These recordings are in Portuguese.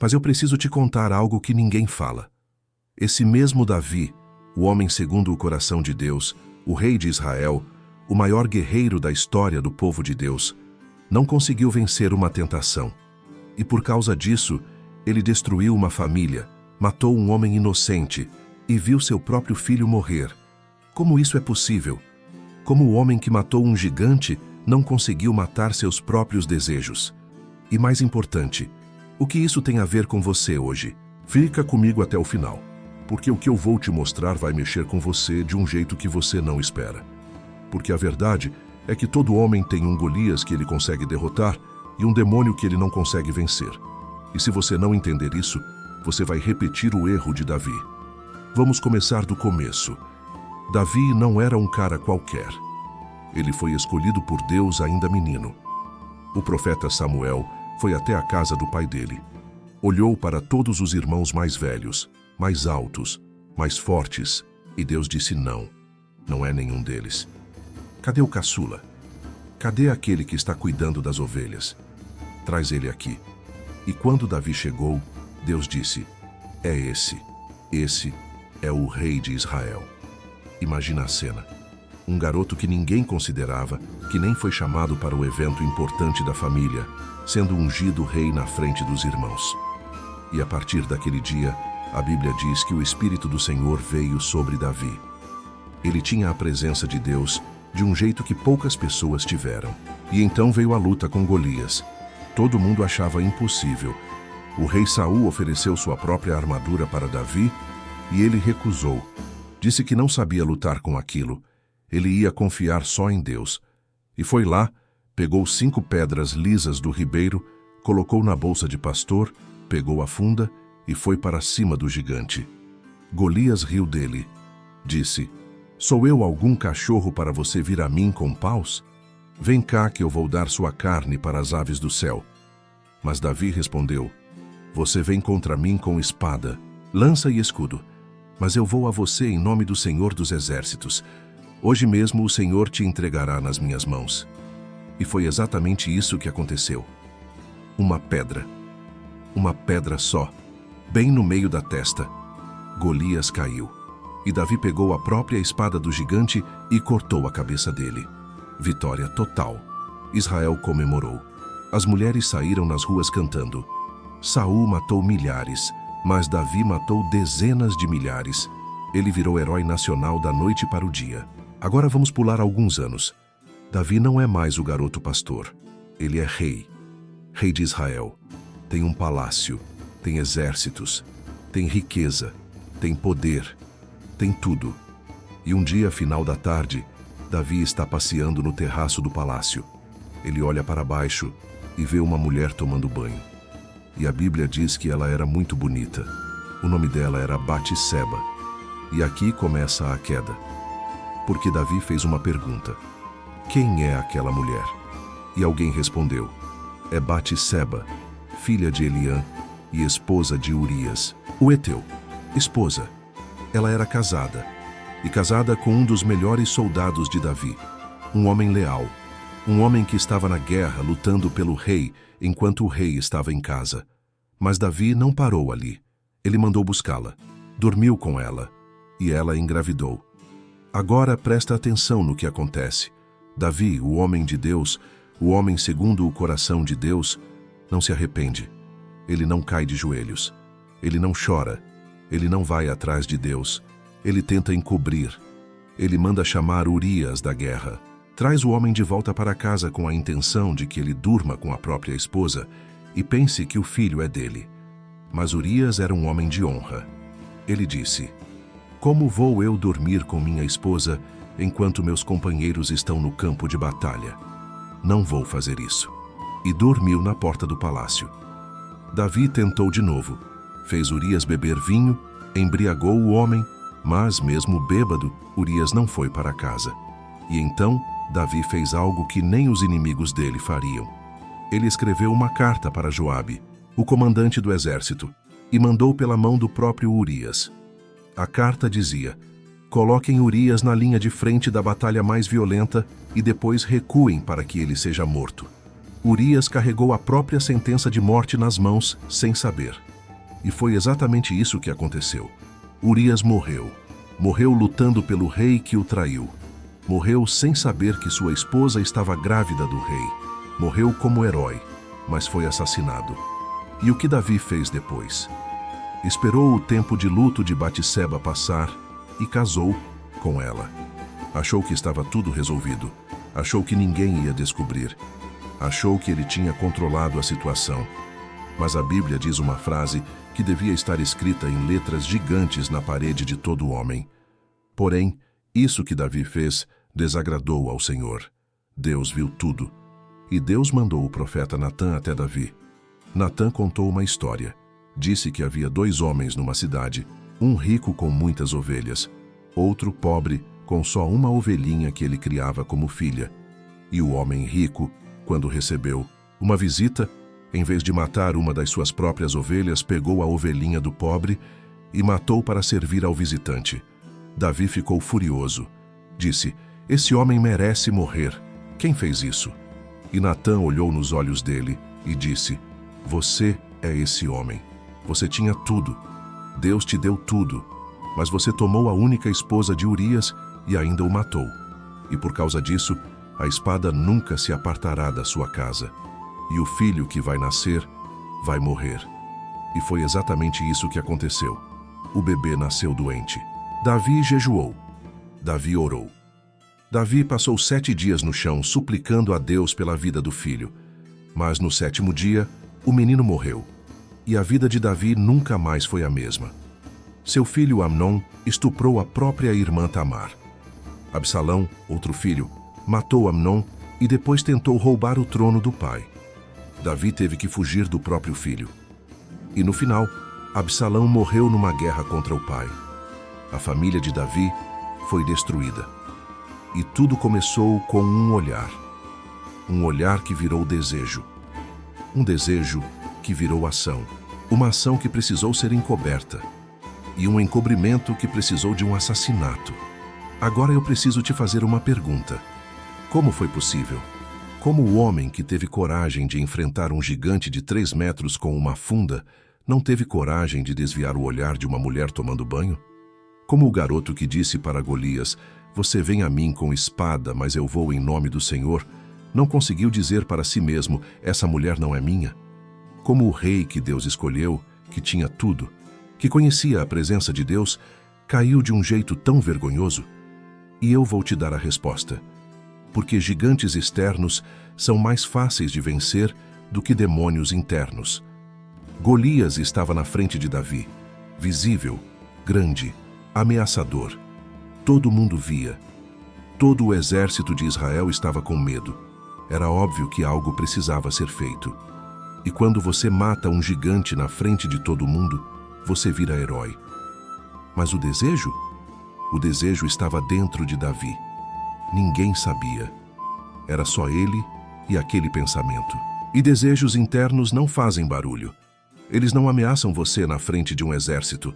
Mas eu preciso te contar algo que ninguém fala. Esse mesmo Davi, o homem segundo o coração de Deus, o rei de Israel, o maior guerreiro da história do povo de Deus, não conseguiu vencer uma tentação. E por causa disso, ele destruiu uma família, matou um homem inocente e viu seu próprio filho morrer. Como isso é possível? Como o homem que matou um gigante não conseguiu matar seus próprios desejos? E mais importante, o que isso tem a ver com você hoje? Fica comigo até o final, porque o que eu vou te mostrar vai mexer com você de um jeito que você não espera. Porque a verdade é que todo homem tem um Golias que ele consegue derrotar e um demônio que ele não consegue vencer. E se você não entender isso, você vai repetir o erro de Davi. Vamos começar do começo. Davi não era um cara qualquer. Ele foi escolhido por Deus ainda menino. O profeta Samuel foi até a casa do pai dele. Olhou para todos os irmãos mais velhos, mais altos, mais fortes, e Deus disse não, não é nenhum deles. Cadê o caçula? Cadê aquele que está cuidando das ovelhas? Traz ele aqui. E quando Davi chegou, Deus disse, é esse é o rei de Israel. Imagina a cena. Um garoto que ninguém considerava, que nem foi chamado para o evento importante da família, sendo ungido rei na frente dos irmãos. E a partir daquele dia, a Bíblia diz que o Espírito do Senhor veio sobre Davi. Ele tinha a presença de Deus de um jeito que poucas pessoas tiveram. E então veio a luta com Golias. Todo mundo achava impossível. O rei Saul ofereceu sua própria armadura para Davi e ele recusou. Disse que não sabia lutar com aquilo. Ele ia confiar só em Deus. E foi lá, pegou 5 pedras lisas do ribeiro, colocou na bolsa de pastor, pegou a funda e foi para cima do gigante. Golias riu dele. Disse, sou eu algum cachorro para você vir a mim com paus? Vem cá que eu vou dar sua carne para as aves do céu. Mas Davi respondeu, você vem contra mim com espada, lança e escudo, mas eu vou a você em nome do Senhor dos Exércitos. Hoje mesmo o Senhor te entregará nas minhas mãos. E foi exatamente isso que aconteceu. Uma pedra só, bem no meio da testa. Golias caiu. E Davi pegou a própria espada do gigante e cortou a cabeça dele. Vitória total. Israel comemorou. As mulheres saíram nas ruas cantando. Saul matou milhares, mas Davi matou dezenas de milhares. Ele virou herói nacional da noite para o dia. Agora vamos pular alguns anos. Davi não é mais o garoto pastor. Ele é rei. Rei de Israel. Tem um palácio, tem exércitos, tem riqueza, tem poder, tem tudo. E um dia, final da tarde, Davi está passeando no terraço do palácio. Ele olha para baixo e vê uma mulher tomando banho. E a Bíblia diz que ela era muito bonita. O nome dela era Batseba. E aqui começa a queda. Porque Davi fez uma pergunta. Quem é aquela mulher? E alguém respondeu. É Batseba, filha de Eliã e esposa de Urias, o Heteu. Esposa. Ela era casada. E casada com um dos melhores soldados de Davi. Um homem leal. Um homem que estava na guerra lutando pelo rei enquanto o rei estava em casa. Mas Davi não parou ali. Ele mandou buscá-la. Dormiu com ela. E ela engravidou. Agora presta atenção no que acontece. Davi, o homem de Deus, o homem segundo o coração de Deus, não se arrepende. Ele não cai de joelhos. Ele não chora. Ele não vai atrás de Deus. Ele tenta encobrir. Ele manda chamar Urias da guerra. Traz o homem de volta para casa com a intenção de que ele durma com a própria esposa e pense que o filho é dele. Mas Urias era um homem de honra. Ele disse, como vou eu dormir com minha esposa enquanto meus companheiros estão no campo de batalha? Não vou fazer isso. E dormiu na porta do palácio. Davi tentou de novo. Fez Urias beber vinho, embriagou o homem, mas mesmo bêbado, Urias não foi para casa. E então, Davi fez algo que nem os inimigos dele fariam. Ele escreveu uma carta para Joabe, o comandante do exército, e mandou pela mão do próprio Urias. A carta dizia, coloquem Urias na linha de frente da batalha mais violenta e depois recuem para que ele seja morto. Urias carregou a própria sentença de morte nas mãos, sem saber. E foi exatamente isso que aconteceu. Urias morreu. Morreu lutando pelo rei que o traiu. Morreu sem saber que sua esposa estava grávida do rei. Morreu como herói, mas foi assassinado. E o que Davi fez depois? Esperou o tempo de luto de Batseba passar e casou com ela. Achou que estava tudo resolvido. Achou que ninguém ia descobrir. Achou que ele tinha controlado a situação. Mas a Bíblia diz uma frase que devia estar escrita em letras gigantes na parede de todo homem. Porém, isso que Davi fez desagradou ao Senhor. Deus viu tudo. E Deus mandou o profeta Natã até Davi. Natã contou uma história. Disse que havia 2 homens numa cidade, um rico com muitas ovelhas, outro pobre com só uma ovelhinha que ele criava como filha. E o homem rico, quando recebeu uma visita, em vez de matar uma das suas próprias ovelhas, pegou a ovelhinha do pobre e matou para servir ao visitante. Davi ficou furioso. Disse: "Esse homem merece morrer. Quem fez isso?" E Natã olhou nos olhos dele e disse: "Você é esse homem. Você tinha tudo. Deus te deu tudo. Mas você tomou a única esposa de Urias e ainda o matou. E por causa disso, a espada nunca se apartará da sua casa. E o filho que vai nascer vai morrer." E foi exatamente isso que aconteceu. O bebê nasceu doente. Davi jejuou. Davi orou. Davi passou 7 dias no chão suplicando a Deus pela vida do filho. Mas no 7º dia, o menino morreu. E a vida de Davi nunca mais foi a mesma. Seu filho Amnon estuprou a própria irmã Tamar. Absalão, outro filho, matou Amnon e depois tentou roubar o trono do pai. Davi teve que fugir do próprio filho. E no final, Absalão morreu numa guerra contra o pai. A família de Davi foi destruída. E tudo começou com um olhar. Um olhar que virou desejo. Um desejo que virou ação. Uma ação que precisou ser encoberta. E um encobrimento que precisou de um assassinato. Agora eu preciso te fazer uma pergunta. Como foi possível? Como o homem que teve coragem de enfrentar um gigante de 3 metros com uma funda não teve coragem de desviar o olhar de uma mulher tomando banho? Como o garoto que disse para Golias: "Você vem a mim com espada, mas eu vou em nome do Senhor", não conseguiu dizer para si mesmo: "Essa mulher não é minha"? Como o rei que Deus escolheu, que tinha tudo, que conhecia a presença de Deus, caiu de um jeito tão vergonhoso? E eu vou te dar a resposta. Porque gigantes externos são mais fáceis de vencer do que demônios internos. Golias estava na frente de Davi, visível, grande, ameaçador. Todo mundo via. Todo o exército de Israel estava com medo. Era óbvio que algo precisava ser feito. E quando você mata um gigante na frente de todo mundo, você vira herói. Mas o desejo? O desejo estava dentro de Davi. Ninguém sabia. Era só ele e aquele pensamento. E desejos internos não fazem barulho. Eles não ameaçam você na frente de um exército.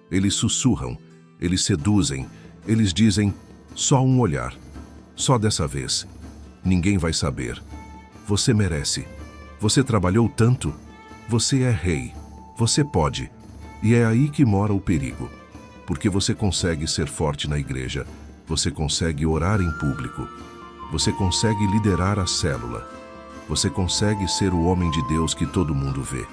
Eles sussurram, eles seduzem, eles dizem: "Só um olhar. Só dessa vez. Ninguém vai saber. Você merece. Você trabalhou tanto. Você é rei. Você pode." E é aí que mora o perigo. Porque você consegue ser forte na igreja. Você consegue orar em público. Você consegue liderar a célula. Você consegue ser o homem de Deus que todo mundo vê.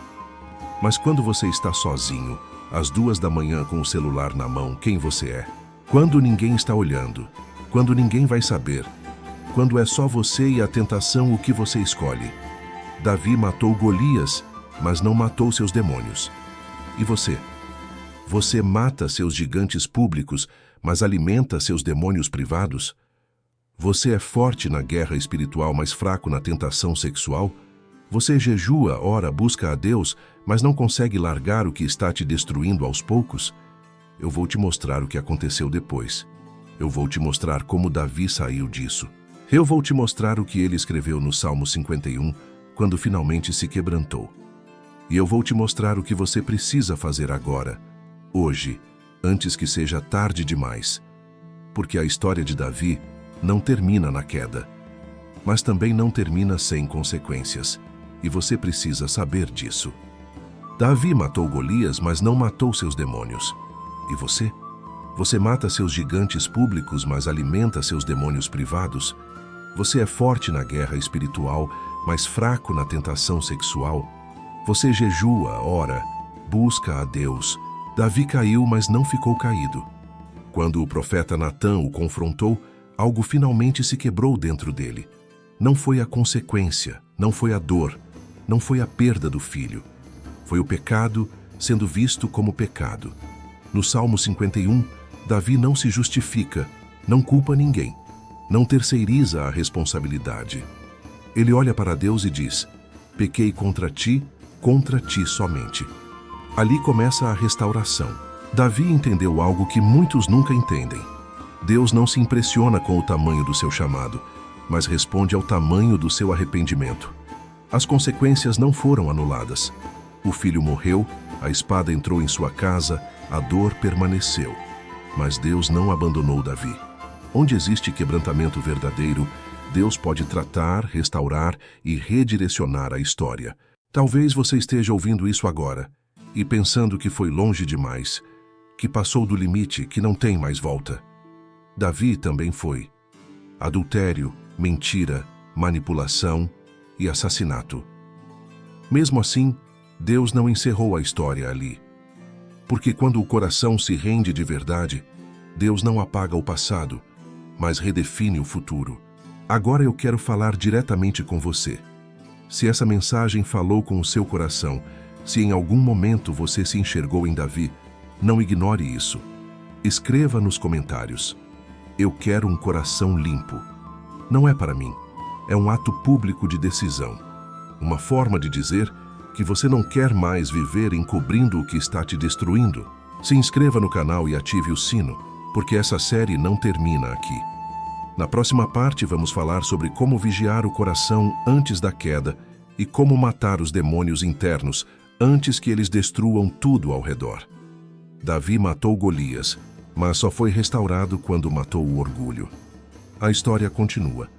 Mas quando você está sozinho, às 2 da manhã com o celular na mão, quem você é? Quando ninguém está olhando. Quando ninguém vai saber. Quando é só você e a tentação, o que você escolhe? Davi matou Golias, mas não matou seus demônios. E você? Você mata seus gigantes públicos, mas alimenta seus demônios privados? Você é forte na guerra espiritual, mas fraco na tentação sexual? Você jejua, ora, busca a Deus, mas não consegue largar o que está te destruindo aos poucos? Eu vou te mostrar o que aconteceu depois. Eu vou te mostrar como Davi saiu disso. Eu vou te mostrar o que ele escreveu no Salmo 51, quando finalmente se quebrantou. E eu vou te mostrar o que você precisa fazer agora, hoje, antes que seja tarde demais. Porque a história de Davi não termina na queda, mas também não termina sem consequências. E você precisa saber disso. Davi matou Golias, mas não matou seus demônios. E você? Você mata seus gigantes públicos, mas alimenta seus demônios privados? Você é forte na guerra espiritual, mas fraco na tentação sexual? Você jejua, ora, busca a Deus. Davi caiu, mas não ficou caído. Quando o profeta Natã o confrontou, algo finalmente se quebrou dentro dele. Não foi a consequência, não foi a dor, não foi a perda do filho. Foi o pecado sendo visto como pecado. No Salmo 51, Davi não se justifica, não culpa ninguém, não terceiriza a responsabilidade. Ele olha para Deus e diz: pequei contra ti somente. Ali começa a restauração. Davi entendeu algo que muitos nunca entendem. Deus não se impressiona com o tamanho do seu chamado, mas responde ao tamanho do seu arrependimento. As consequências não foram anuladas. O filho morreu, a espada entrou em sua casa, a dor permaneceu. Mas Deus não abandonou Davi. Onde existe quebrantamento verdadeiro, Deus pode tratar, restaurar e redirecionar a história. Talvez você esteja ouvindo isso agora e pensando que foi longe demais, que passou do limite, que não tem mais volta. Davi também foi. Adultério, mentira, manipulação e assassinato. Mesmo assim, Deus não encerrou a história ali. Porque quando o coração se rende de verdade, Deus não apaga o passado, mas redefine o futuro. Agora eu quero falar diretamente com você. Se essa mensagem falou com o seu coração, se em algum momento você se enxergou em Davi, não ignore isso. Escreva nos comentários: eu quero um coração limpo. Não é para mim, é um ato público de decisão. Uma forma de dizer que você não quer mais viver encobrindo o que está te destruindo. Se inscreva no canal e ative o sino, porque essa série não termina aqui. Na próxima parte vamos falar sobre como vigiar o coração antes da queda e como matar os demônios internos antes que eles destruam tudo ao redor. Davi matou Golias, mas só foi restaurado quando matou o orgulho. A história continua.